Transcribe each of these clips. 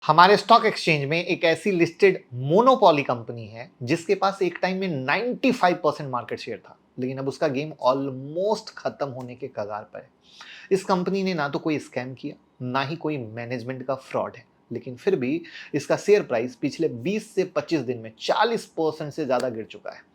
हमारे stock exchange में एक ऐसी लिस्टेड मोनोपोली कंपनी है जिसके पास एक टाइम में 95% मार्केट शेयर था, लेकिन अब उसका गेम ऑलमोस्ट खत्म होने के कगार पर है। इस कंपनी ने ना तो कोई स्कैम किया, ना ही कोई मैनेजमेंट का फ्रॉड है, लेकिन फिर भी इसका शेयर प्राइस पिछले 20 से 25 दिन में 40% से ज्यादा गिर चुका है।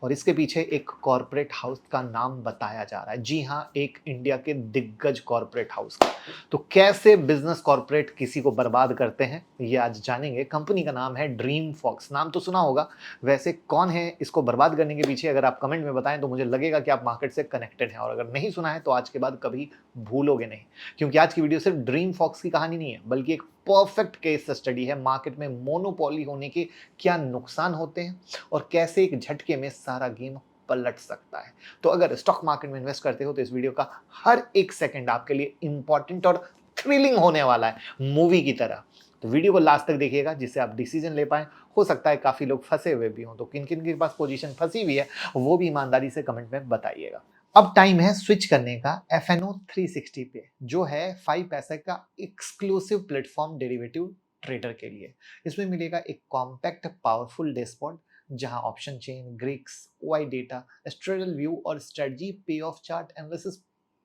और इसके पीछे एक कॉरपोरेट हाउस का नाम बताया जा रहा है। जी हाँ, एक इंडिया के दिग्गज कॉरपोरेट हाउस का। तो कैसे बिजनेस कॉरपोरेट किसी को बर्बाद करते हैं, ये आज जानेंगे। कंपनी का नाम है ड्रीम फॉक्स। नाम तो सुना होगा, वैसे कौन है इसको बर्बाद करने के पीछे, अगर आप कमेंट में बताएं तो मुझे लगेगा कि आप मार्केट से कनेक्टेड हैं। और अगर नहीं सुना है तो आज के बाद कभी भूलोगे नहीं, क्योंकि आज की वीडियो सिर्फ ड्रीम फॉक्स की कहानी नहीं है, बल्कि एक परफेक्ट केस स्टडी है। मार्केट में मोनोपोली होने के क्या नुकसान होते हैं और कैसे एक झटके में सारा गेम पलट सकता है। तो अगर स्टॉक मार्केट में इन्वेस्ट करते हो तो इस वीडियो का हर एक सेकंड आपके लिए इंपॉर्टेंट और थ्रिलिंग होने वाला है, मूवी की तरह। तो वीडियो को लास्ट तक देखिएगा जिससे आप डिसीजन ले पाएं। हो सकता है काफी लोग फंसे हुए भी हों, तो किन किन के पास पोजीशन फंसी हुई है वो भी ईमानदारी से कमेंट में बताइएगा। अब टाइम है स्विच करने का FNO 360 पे, जो है 5 पैसे का एक्सक्लूसिव प्लेटफॉर्म डेरिवेटिव ट्रेडर के लिए। इसमें मिलेगा एक कॉम्पैक्ट पावरफुल डैशबोर्ड, जहां option chain, greeks, OI data, straddle view और strategy, pay off chart analysis,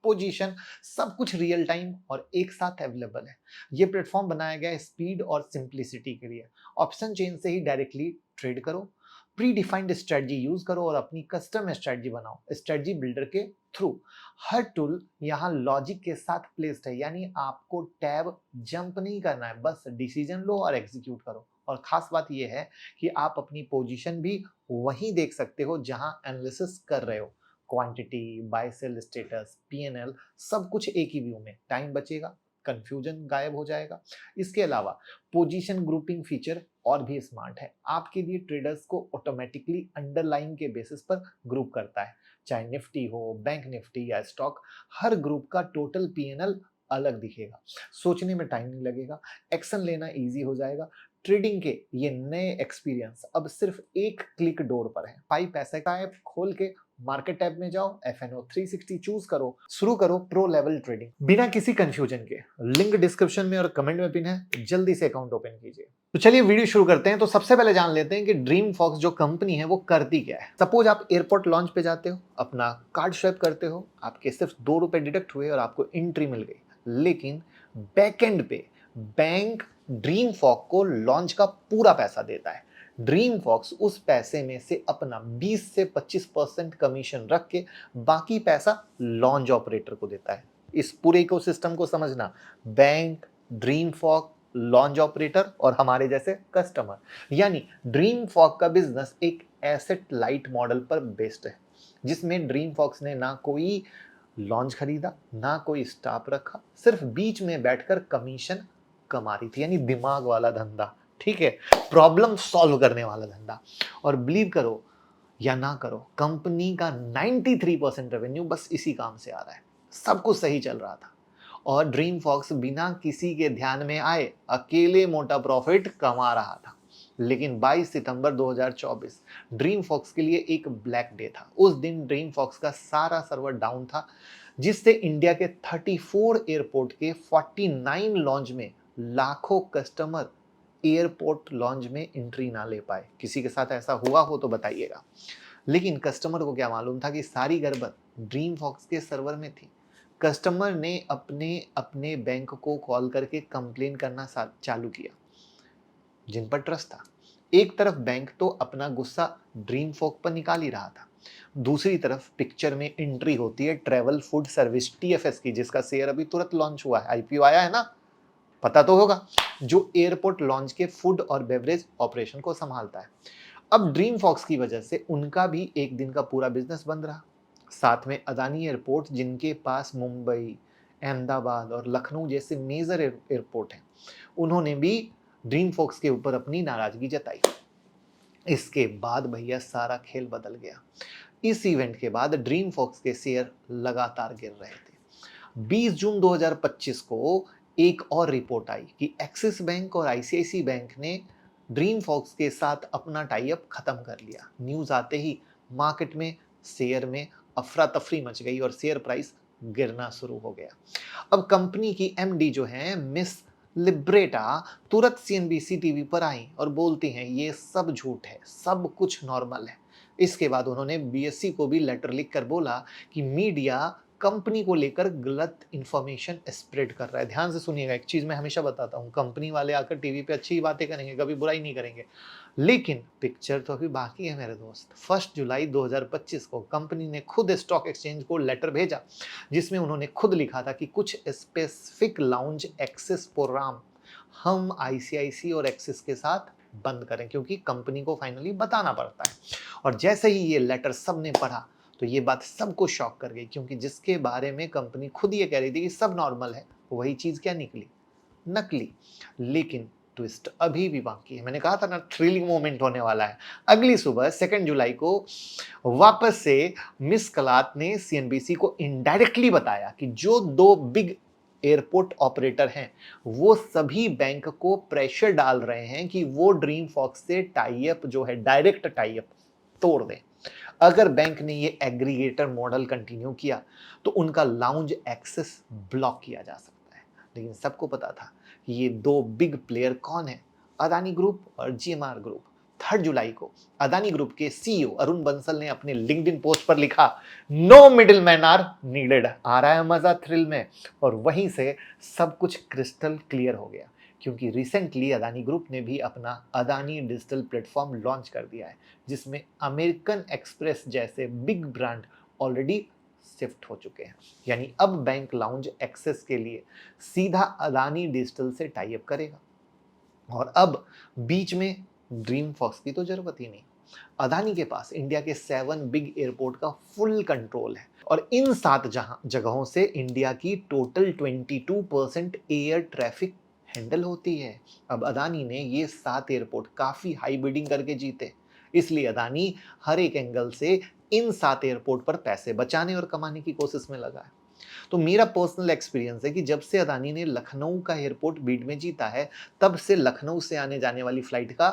position, सब कुछ रियल टाइम और एक साथ अवेलेबल है। ये प्लेटफॉर्म बनाया गया है स्पीड और सिंप्लिसिटी के लिए। ऑप्शन चेन से ही डायरेक्टली ट्रेड करो, प्री डिफाइंड स्ट्रेटजी यूज करो और अपनी कस्टम स्ट्रेटजी बनाओ स्ट्रेटजी बिल्डर के थ्रू। हर टूल यहाँ लॉजिक के साथ प्लेस्ड है, यानी आपको टैब जंप नहीं करना है, बस डिसीजन लो और एग्जीक्यूट करो। और खास बात यह है कि आप अपनी पोजीशन भी वहीं देख सकते हो जहां एनालिसिस कर रहे हो। Quantity, buy sell status, PNL, सब कुछ एक ही व्यू में। टाइम बचेगा, कंफ्यूजन गायब हो जाएगा। इसके अलावा पोजीशन ग्रुपिंग फीचर और भी स्मार्ट है, आपके लिए ट्रेडर्स को ऑटोमेटिकली अंडरलाइन के बेसिस पर ग्रुप करता है। चाहे निफ्टी हो, बैंक निफ्टी या स्टॉक, हर ग्रुप का टोटल PNL अलग दिखेगा। सोचने में टाइम नहीं लगेगा, एक्शन लेना इजी हो जाएगा। ट्रेडिंग के ये नए एक्सपीरियंस अब सिर्फ एक क्लिक डोर पर है। 5 पैसे का ऐप खोल के मार्केट टैब में जाओ, FNO 360 चूज करो, शुरू करो प्रो लेवल ट्रेडिंग बिना किसी कंफ्यूजन के। लिंक डिस्क्रिप्शन में और कमेंट में पिन है, जल्दी से अकाउंट ओपन कीजिए। तो चलिए वीडियो शुरू करते हैं। तो सबसे पहले जान लेते हैं कि ड्रीम फॉक्स जो कंपनी है वो करती क्या है। सपोज आप एयरपोर्ट लॉन्च पे जाते हो, अपना कार्ड स्वैप करते हो, आपके सिर्फ 2 रुपए डिडक्ट हुए और आपको एंट्री मिल गई। लेकिन बैकएंड पे बैंक ड्रीम फॉक्स को लॉन्च का पूरा पैसा देता है। ड्रीम फॉक्स उस पैसे में से अपना 20 से 25% कमीशन रख के बाकी पैसा लॉन्च ऑपरेटर को देता है। इस पूरे इकोसिस्टम को समझना, bank, DreamFolks, lounge operator और हमारे जैसे कस्टमर, यानी ड्रीम फॉक्स का बिजनेस एक एसेट लाइट मॉडल पर बेस्ड है, जिसमें ड्रीम फॉक्स ने ना कोई लॉन्च खरीदा, ना कोई स्टाफ रखा, सिर्फ बीच में बैठकर कमीशन कमा रही थी। यानी दिमाग वाला धंधा, ठीक है, प्रॉब्लम सॉल्व करने वाला धंधा। और बिलीव करो या ना करो, कंपनी का 93% रेवेन्यू बस इसी काम से आ रहा है। सब कुछ सही चल रहा था और ड्रीम फॉक्स बिना किसी के ध्यान में आए अकेले मोटा प्रॉफिट कमा रहा था। लेकिन 22 सितंबर 2024 ड्रीम फॉक्स के लिए एक ब्लैक डे था। उस दिन ड्रीम फॉक्स का सारा सर्वर डाउन था, जिससे इंडिया के 34 एयरपोर्ट के 49 लॉन्च में लाखों कस्टमर एयरपोर्ट लॉन्च में एंट्री ना ले पाए। किसी के साथ ऐसा हुआ हो तो बताइएगा। लेकिन कस्टमर को क्या मालूम था कि सारी गड़बड़ ड्रीम फॉक्स के सर्वर में थी। कस्टमर ने अपने अपने बैंक को कॉल करके कंप्लेन करना चालू किया, जिन पर ट्रस्ट था। एक तरफ बैंक तो अपना गुस्सा ड्रीम फॉक्स पर निकाल ही रहा था, दूसरी तरफ पिक्चर में एंट्री होती है ट्रेवल फूड सर्विस TFS की, जिसका शेयर अभी तुरंत लॉन्च हुआ है, IPO आया है ना, पता तो होगा, जो एयरपोर्ट लॉन्च के फूड और बेवरेज ऑपरेशन को संभालता है। अब ड्रीम फॉक्स की वजह से उनका भी एक दिन का पूरा बिजनेस बंद रहा। साथ में अदानी एयरपोर्ट, जिनके पास मुंबई, अहमदाबाद और लखनऊ जैसे मेजर एयरपोर्ट हैं, उन्होंने भी ड्रीम फॉक्स के ऊपर अपनी नाराजगी जताई। इसके बाद भैया सारा खेल बदल गया। इस इवेंट के बाद ड्रीम फॉक्स के शेयर लगातार गिर रहे थे। 20 जून 2025 को एक और रिपोर्ट आई कि एक्सिस बैंक और ICICI बैंक ने ड्रीम फॉक्स के साथ अपना टाई अप खत्म कर लिया। न्यूज आते ही मार्केट में, शेयर में अफरा तफरी मच गई और शेयर प्राइस गिरना शुरू हो गया। अब कंपनी की MD जो है मिस लिब्रेटा तुरंत सीएनबीसी टीवी पर आई और बोलती हैं ये सब झूठ है, सब कुछ नॉर्मल है। इसके बाद उन्होंने बीएससी को भी लेटर लिखकर बोला कि मीडिया कंपनी को लेकर गलत इंफॉर्मेशन स्प्रेड कर रहा है। ध्यान से सुनिएगा, एक चीज मैं हमेशा बताता हूँ, कंपनी वाले आकर टीवी पे अच्छी ही बातें करेंगे, कभी बुराई नहीं करेंगे, लेकिन पिक्चर तो अभी बाकी है मेरे दोस्त। 1 जुलाई 2025 को कंपनी ने खुद स्टॉक एक्सचेंज को लेटर भेजा, जिसमें उन्होंने खुद लिखा था कि कुछ स्पेसिफिक लाउंज एक्सेस प्रोग्राम हम आईसीआईसी और एक्सिस के साथ बंद करें, क्योंकि कंपनी को फाइनली बताना पड़ता है। और जैसे ही ये लेटर सबने पढ़ा तो ये बात सबको शॉक कर गई, क्योंकि जिसके बारे में कंपनी खुद ये कह रही थी कि सब नॉर्मल है, वही चीज क्या निकली? नकली। लेकिन ट्विस्ट अभी भी बाकी है। मैंने कहा था ना, थ्रिलिंग मोमेंट होने वाला है। अगली सुबह 2 जुलाई को वापस से मिस कलात ने सीएनबीसी को इनडायरेक्टली बताया कि जो 2 बिग एयरपोर्ट ऑपरेटर हैं वो सभी बैंक को प्रेशर डाल रहे हैं कि वो ड्रीम फॉक्स से टाई अप जो है, डायरेक्ट टाई अप तोड़ दें। अगर बैंक ने ये एग्रीगेटर मॉडल कंटिन्यू किया तो उनका लाउंज एक्सेस ब्लॉक किया जा सकता है। लेकिन सबको पता था कि ये 2 बिग प्लेयर कौन है, अदानी ग्रुप और जीएमआर ग्रुप। 3 जुलाई को अदानी ग्रुप के सीईओ अरुण बंसल ने अपने लिंक्डइन पोस्ट पर लिखा, no middle man are needed. आ रहा है मजा थ्रिल में। और वहीं से सब कुछ क्रिस्टल क्लियर हो गया, क्योंकि रिसेंटली अदानी ग्रुप ने भी अपना अदानी डिजिटल प्लेटफॉर्म लॉन्च कर दिया है, जिसमें अमेरिकन एक्सप्रेस जैसे बिग ब्रांड ऑलरेडी शिफ्ट हो चुके हैं। यानी अब बैंक लाउंज एक्सेस के लिए सीधा अदानी डिजिटल से टाई अप करेगा, और अब बीच में ड्रीम फॉक्स की तो जरूरत ही नहीं। अदानी के पास इंडिया के 7 बिग एयरपोर्ट का फुल कंट्रोल है, और इन 7 जगहों से इंडिया की टोटल 22% एयर ट्रैफिक हैंडल होती है। अब अदानी ने ये 7 एयरपोर्ट काफी हाई बिडिंग करके जीते, इसलिए अदानी हर एक एंगल से इन 7 एयरपोर्ट पर पैसे बचाने और कमाने की कोशिश में लगा है। तो मेरा पर्सनल एक्सपीरियंस है कि जब से अदानी ने लखनऊ का एयरपोर्ट बीड में जीता है, तब से लखनऊ से आने जाने वाली फ्लाइट का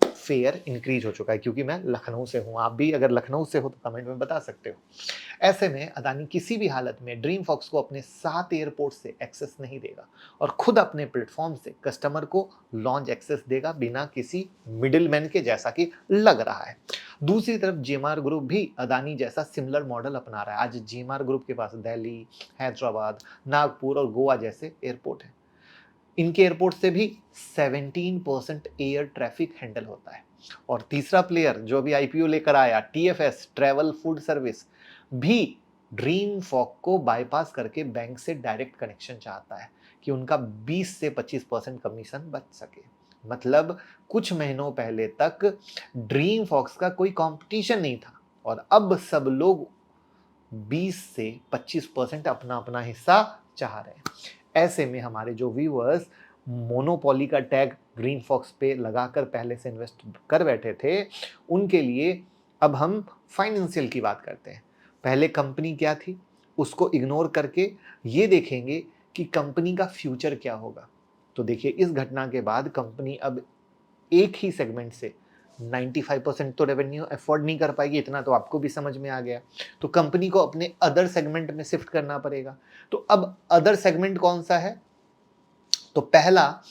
फेयर इंक्रीज हो चुका है, क्योंकि मैं लखनऊ से हूं। आप भी अगर लखनऊ से हो तो कमेंट में बता सकते हो। ऐसे में अदानी किसी भी हालत में ड्रीम फॉक्स को अपने 7 एयरपोर्ट से एक्सेस नहीं देगा, और खुद अपने प्लेटफॉर्म से कस्टमर को लॉन्च एक्सेस देगा, बिना किसी मिडिलमैन के, जैसा कि लग रहा है। दूसरी तरफ जीएमआर ग्रुप भी अदानी जैसा सिमिलर मॉडल अपना रहा है। आज जीएमआर ग्रुप के पास दिल्ली, हैदराबाद, नागपुर और गोवा जैसे एयरपोर्ट हैं। इनके एयरपोर्ट से भी 17% एयर ट्रैफिक हैंडल होता है। और तीसरा प्लेयर जो अभी आईपीओ लेकर आया, टीएफएस ट्रैवल फूड सर्विस, भी ड्रीम फॉक को बाईपास करके बैंक से डायरेक्ट कनेक्शन चाहता है कि उनका 20 से 25% कमीशन बच सके। मतलब कुछ महीनों पहले तक ड्रीम फॉक्स का कोई कंपटीशन नहीं था, और अब सब लोग 20 से 25% अपना अपना हिस्सा चाह रहे हैं। ऐसे में हमारे जो व्यूअर्स मोनोपोली का टैग ग्रीन फॉक्स पे लगाकर पहले से इन्वेस्ट कर बैठे थे, उनके लिए अब हम फाइनेंशियल की बात करते हैं। पहले कंपनी क्या थी उसको इग्नोर करके ये देखेंगे कि कंपनी का फ्यूचर क्या होगा। तो देखिए, इस घटना के बाद कंपनी अब एक ही सेगमेंट से 95% तो रेवेन्यू अफोर्ड नहीं कर पाएगी, इतना तो आपको भी समझ में आ गया। तो कंपनी को अपने अदर सेगमेंट में शिफ्ट करना पड़ेगा। तो अब अदर सेगमेंट कौन सा है? तो पहला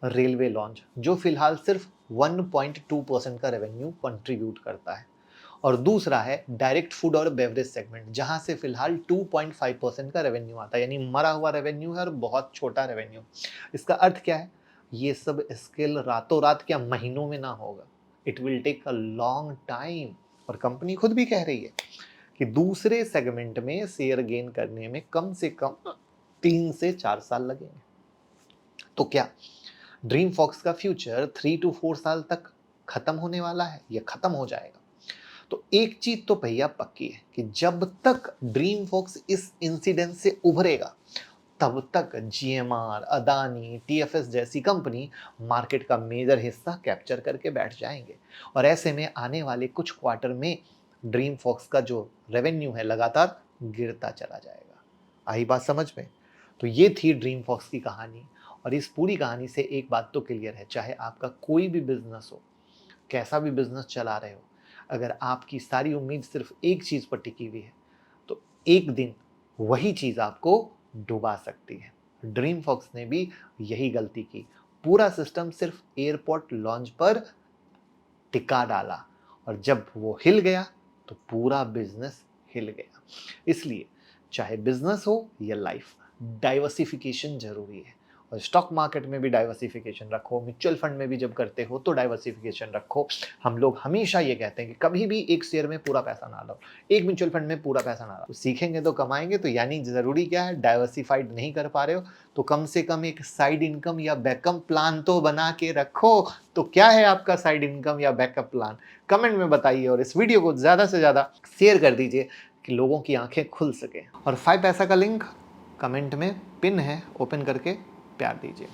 रेलवे लॉन्च, जो फिलहाल सिर्फ 1.2% का रेवेन्यू कंट्रीब्यूट करता है, और दूसरा है डायरेक्ट फूड और बेवरेज सेगमेंट, जहां से फिलहाल 2.5% का रेवेन्यू आता है। यानी मरा हुआ रेवेन्यू है और बहुत छोटा रेवेन्यू। इसका अर्थ क्या है? ये सब स्केल रातों रात क्या महीनों में ना होगा, it will take a long time. और कंपनी खुद भी कह रही है कि दूसरे सेगमेंट में शेयर गेन करने में कम से कम 3 से 4 साल लगेंगे। तो क्या ड्रीम फॉक्स का फ्यूचर 3 to 4 साल तक खत्म होने वाला है? या खत्म हो जाएगा? तो एक चीज तो भैया पक्की है कि जब तक ड्रीम फॉक्स इस इंसिडेंट से उभरेगा, तब तक जीएमआर, अदानी, टीएफएस जैसी कंपनी मार्केट का मेजर हिस्सा कैप्चर करके बैठ जाएंगे। और ऐसे में आने वाले कुछ क्वार्टर में ड्रीम फॉक्स का जो रेवेन्यू है लगातार गिरता चला जाएगा। आई बात समझ में? तो ये थी ड्रीम फॉक्स की कहानी। और इस पूरी कहानी से एक बात तो क्लियर है, चाहे आपका कोई भी बिजनेस हो, कैसा भी बिजनेस चला रहे हो, अगर आपकी सारी उम्मीद सिर्फ एक चीज पर टिकी हुई है, तो एक दिन वही चीज आपको डुबा सकती है। ड्रीम फॉक्स ने भी यही गलती की, पूरा सिस्टम सिर्फ एयरपोर्ट लॉन्च पर टिका डाला और जब वो हिल गया तो पूरा बिजनेस हिल गया। इसलिए चाहे बिजनेस हो या लाइफ, डाइवर्सिफिकेशन जरूरी है। और स्टॉक मार्केट में भी डाइवर्सिफिकेशन रखो, म्यूचुअल फंड में भी जब करते हो तो डाइवर्सिफिकेशन रखो। हम लोग हमेशा ये कहते हैं कि कभी भी एक शेयर में पूरा पैसा ना लो, एक म्यूचुअल फंड में पूरा पैसा ना लो। सीखेंगे तो कमाएंगे, तो यानी जरूरी क्या है, डाइवर्सिफाइड नहीं कर पा रहे हो तो कम से कम एक साइड इनकम या बैकअप प्लान तो बना के रखो। तो क्या है आपका साइड इनकम या बैकअप प्लान, कमेंट में बताइए और इस वीडियो को ज़्यादा से ज़्यादा शेयर कर दीजिए कि लोगों की आंखें खुल सके। और 5 पैसा का लिंक कमेंट में पिन है, ओपन करके प्यार दीजिए।